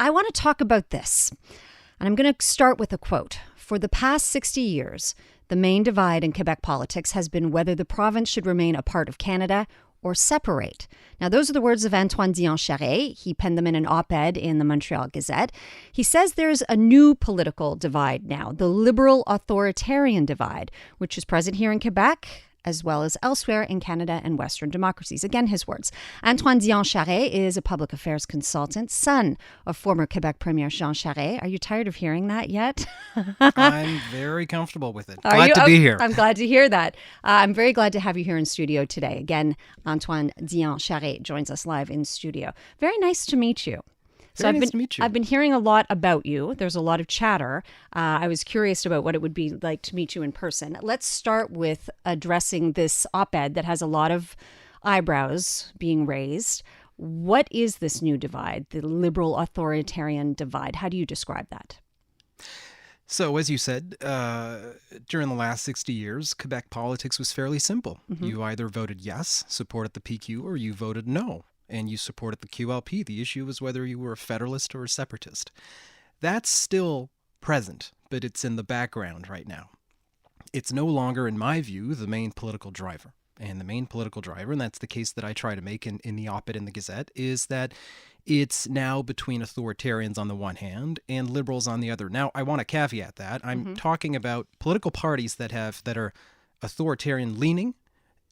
I want to talk about this. And I'm going to start with a quote. For the past 60 years, the main divide in Quebec politics has been whether the province should remain a part of Canada or separate. Now, those are the words of Antoine Dionne Charest. He penned them in an op-ed in the Montreal Gazette. He says there's a new political divide now, the liberal authoritarian divide, which is present here in Quebec, as well as elsewhere in Canada and Western democracies. Again, his words. Antoine Dionne Charest is a public affairs consultant, son of former Quebec Premier Jean Charest. Are you tired of hearing that yet? I'm very comfortable with it. Glad to be here. I'm glad to hear that. I'm very glad to have you here in studio today. Again, Antoine Dionne Charest joins us live in studio. Very nice to meet you. So Nice to meet you. I've been hearing a lot about you. There's a lot of chatter. I was curious about what it would be like to meet you in person. Let's start with addressing this op-ed that has a lot of eyebrows being raised. What is this new divide, the liberal authoritarian divide? How do you describe that? So, as you said, during the last 60 years, Quebec politics was fairly simple. Mm-hmm. You either voted yes, supported the PQ, or you voted no, and you supported the QLP. The issue was whether you were a federalist or a separatist. That's still present, but it's in the background right now. It's no longer, in my view, the main political driver. And the main political driver, and that's the case that I try to make in the op-ed in the Gazette, is that it's now between authoritarians on the one hand and liberals on the other. Now, I want to caveat that. I'm talking about political parties that are authoritarian leaning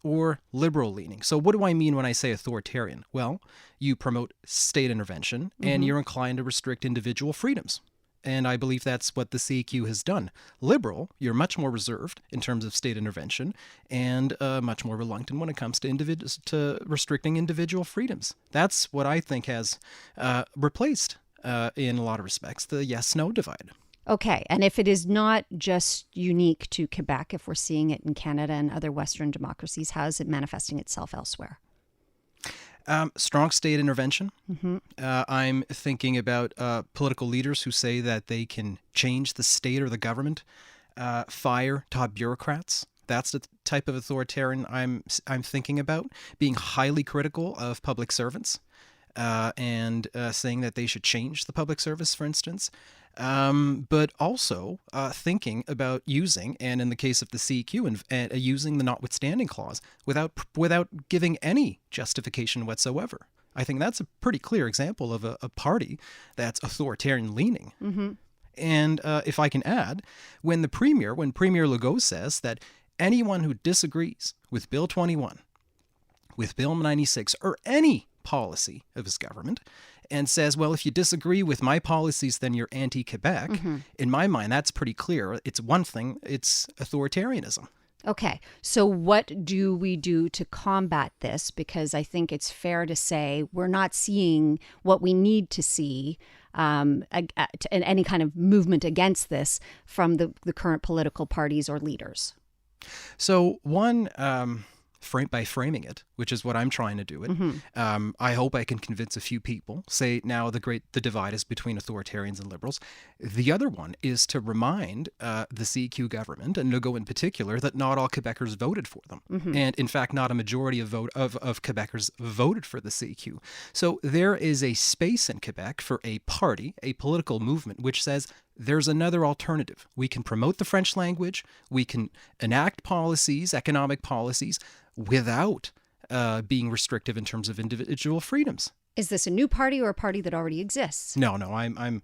or liberal leaning. So what do I mean when I say authoritarian? Well, you promote state intervention and you're inclined to restrict individual freedoms. And I believe that's what the CEQ has done. Liberal, you're much more reserved in terms of state intervention and much more reluctant when it comes to restricting individual freedoms. That's what I think has replaced, in a lot of respects, the yes-no divide. Okay, and if it is not just unique to Quebec, if we're seeing it in Canada and other Western democracies, how is it manifesting itself elsewhere? Strong state intervention. Mm-hmm. I'm thinking about political leaders who say that they can change the state or the government, fire top bureaucrats. That's the type of authoritarian I'm thinking about, being highly critical of public servants and saying that they should change the public service, for instance. But also thinking about using, and in the case of the CEQ, using the notwithstanding clause without giving any justification whatsoever. I think that's a pretty clear example of a party that's authoritarian leaning. Mm-hmm. And if I can add, when Premier Legault says that anyone who disagrees with Bill 21, with Bill 96, or any policy of his government, and says, well, if you disagree with my policies, then you're anti-Quebec. Mm-hmm. In my mind, that's pretty clear. It's one thing. It's authoritarianism. Okay. So what do we do to combat this? Because I think it's fair to say we're not seeing what we need to see in any kind of movement against this from the current political parties or leaders. So one... by framing it, which is what I'm trying to do it. Mm-hmm. I hope I can convince a few people, say now the divide is between authoritarians and liberals. The other one is to remind the CEQ government, and Legault in particular, that not all Quebecers voted for them. Mm-hmm. And in fact, not a majority of Quebecers voted for the CEQ. So there is a space in Quebec for a party, a political movement, which says there's another alternative. We can promote the French language. We can enact policies, economic policies, without being restrictive in terms of individual freedoms. Is this a new party or a party that already exists? No. I'm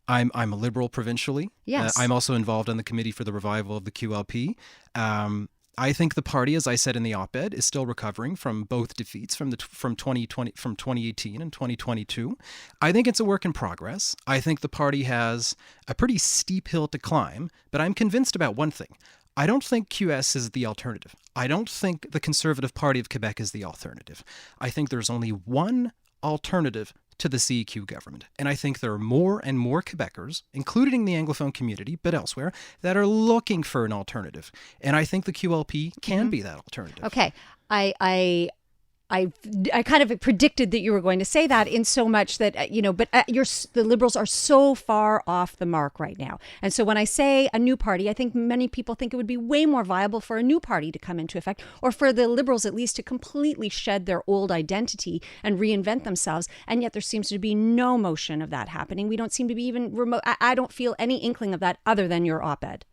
a liberal provincially. Yes. I'm also involved on the committee for the revival of the QLP. I think the party, as I said in the op-ed, is still recovering from both defeats from 2018 and 2022. I think it's a work in progress. I think the party has a pretty steep hill to climb, but I'm convinced about one thing. I don't think QS is the alternative. I don't think the Conservative Party of Quebec is the alternative. I think there's only one alternative to the CEQ government. And I think there are more and more Quebecers, including the Anglophone community, but elsewhere, that are looking for an alternative. And I think the QLP can be that alternative. Okay. I I kind of predicted that you were going to say that, in so much that, but the Liberals are so far off the mark right now. And so when I say a new party, I think many people think it would be way more viable for a new party to come into effect, or for the Liberals at least to completely shed their old identity and reinvent themselves. And yet there seems to be no motion of that happening. We don't seem to be even remote. I don't feel any inkling of that other than your op-ed.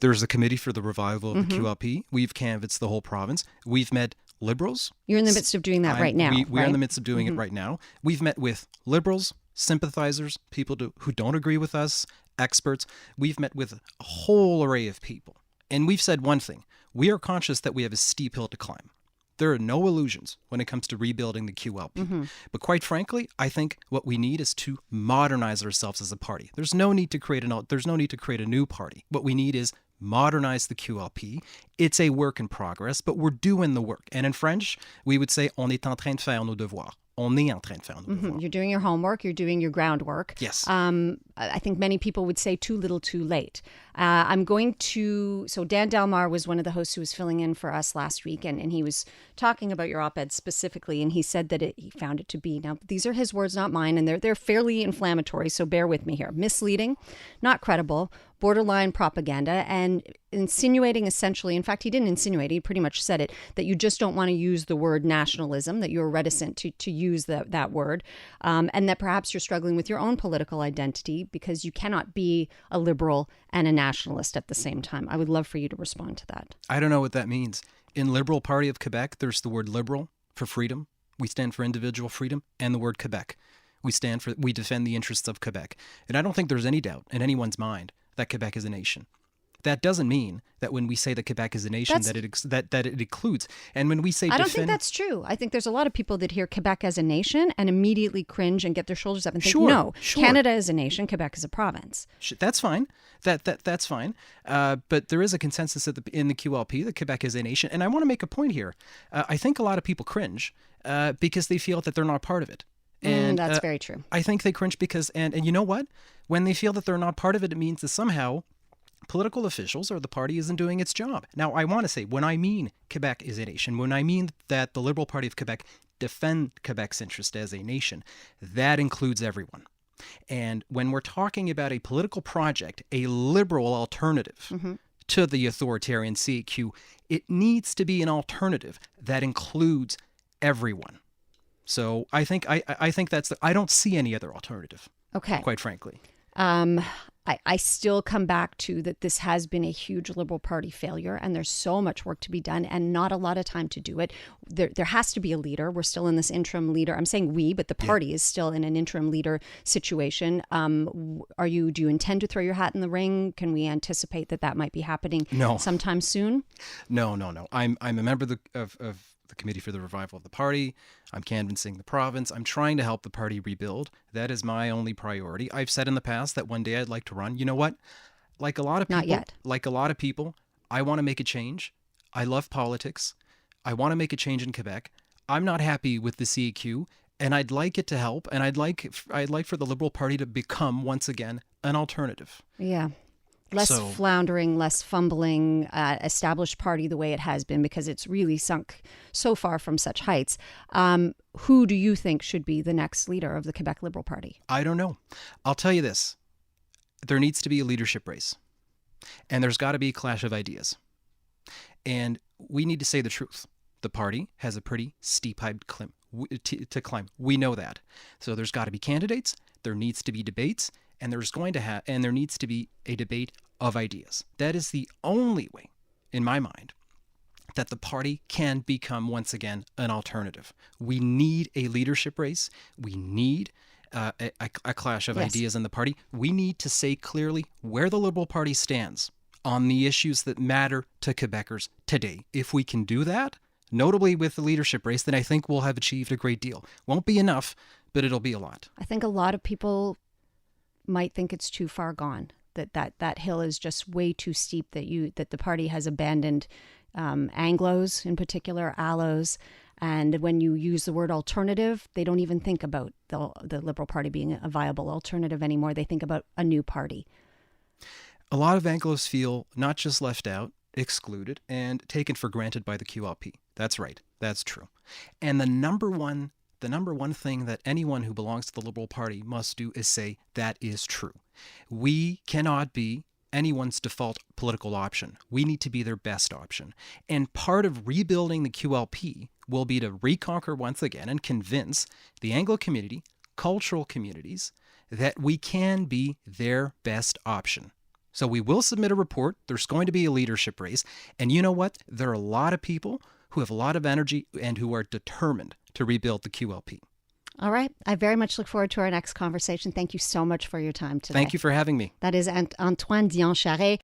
There's a committee for the revival of the QLP. We've canvassed the whole province. We've met Liberals. You're in the midst of doing that right now. We're in the midst of doing it right now. We've met with Liberals, sympathizers, people who don't agree with us, experts. We've met with a whole array of people. And we've said one thing. We are conscious that we have a steep hill to climb. There are no illusions when it comes to rebuilding the QLP. But quite frankly, I think what we need is to modernize ourselves as a party. There's no need to create a new party. What we need is modernize the QLP. It's a work in progress, but we're doing the work. And in French, we would say, on est en train de faire nos devoirs. On est en train de faire nos devoirs. You're doing your homework. You're doing your groundwork. Yes. I think many people would say too little, too late. So Dan Delmar was one of the hosts who was filling in for us last week, and he was talking about your op-ed specifically, and he said that he found it to be, now these are his words, not mine, and they're fairly inflammatory, so bear with me here. Misleading, not credible, borderline propaganda, and insinuating essentially, in fact, he didn't insinuate, he pretty much said it, that you just don't want to use the word nationalism, that you're reticent to use that word, and that perhaps you're struggling with your own political identity because you cannot be a liberal and a nationalist at the same time. I would love for you to respond to that. I don't know what that means. In Liberal Party of Quebec, there's the word liberal for freedom. We stand for individual freedom, and the word Quebec. We defend the interests of Quebec. And I don't think there's any doubt in anyone's mind that Quebec is a nation. That doesn't mean that when we say that Quebec is a nation, that it includes. And when we say I don't think that's true. I think there's a lot of people that hear Quebec as a nation and immediately cringe and get their shoulders up and think, no, Canada is a nation, Quebec is a province. That's fine. That's fine. But there is a consensus in the QLP that Quebec is a nation. And I want to make a point here. I think a lot of people cringe because they feel that they're not part of it. And that's very true. I think they cringe because, and you know what? When they feel that they're not part of it, it means that somehow political officials or the party isn't doing its job. Now, I want to say, when I mean Quebec is a nation, when I mean that the Liberal Party of Quebec defend Quebec's interest as a nation, that includes everyone. And when we're talking about a political project, a liberal alternative to the authoritarian CQ, it needs to be an alternative that includes everyone. So I think I don't see any other alternative. Okay. Quite frankly. I still come back to that this has been a huge Liberal Party failure, and there's so much work to be done and not a lot of time to do it. There has to be a leader. We're still in this interim leader. I'm saying we, but the party is still in an interim leader situation. Do you intend to throw your hat in the ring? Can we anticipate that might be happening sometime soon? No. I'm a member of the Committee for the Revival of the Party. I'm canvassing the province. I'm trying to help the party rebuild. That is my only priority. I've said in the past that one day I'd like to run. You know what? Like a lot of people, Not yet. Like a lot of people, I want to make a change. I love politics. I want to make a change in Quebec. I'm not happy with the CEQ, and I'd like it to help, and I'd like for the Liberal Party to become once again an alternative. Yeah. Less floundering, less fumbling, established party the way it has been, because it's really sunk so far from such heights. Who do you think should be the next leader of the Quebec Liberal Party? I don't know. I'll tell you this. There needs to be a leadership race. And there's got to be a clash of ideas. And we need to say the truth. The party has a pretty steep height to climb. We know that. So there's got to be candidates. There needs to be debates. And there needs to be a debate of ideas. That is the only way, in my mind, that the party can become once again an alternative. We need a leadership race. We need a clash of ideas in the party. We need to say clearly where the Liberal Party stands on the issues that matter to Quebecers today. If we can do that, notably with the leadership race, then I think we'll have achieved a great deal. Won't be enough, but it'll be a lot. I think a lot of people might think it's too far gone, that hill is just way too steep, that the party has abandoned Anglos in particular, Allos, and when you use the word alternative, they don't even think about the Liberal Party being a viable alternative anymore. They think about a new party. A lot of Anglos feel not just left out, excluded, and taken for granted by the QLP. That's right. That's true. And the number one thing that anyone who belongs to the Liberal Party must do is say that is true. We cannot be anyone's default political option. We need to be their best option. And part of rebuilding the QLP will be to reconquer once again and convince the Anglo community, cultural communities, that we can be their best option. So we will submit a report. There's going to be a leadership race. And you know what? There are a lot of people who have a lot of energy and who are determined to rebuild the QLP. All right. I very much look forward to our next conversation. Thank you so much for your time today. Thank you for having me. That is Antoine Dionne Charest.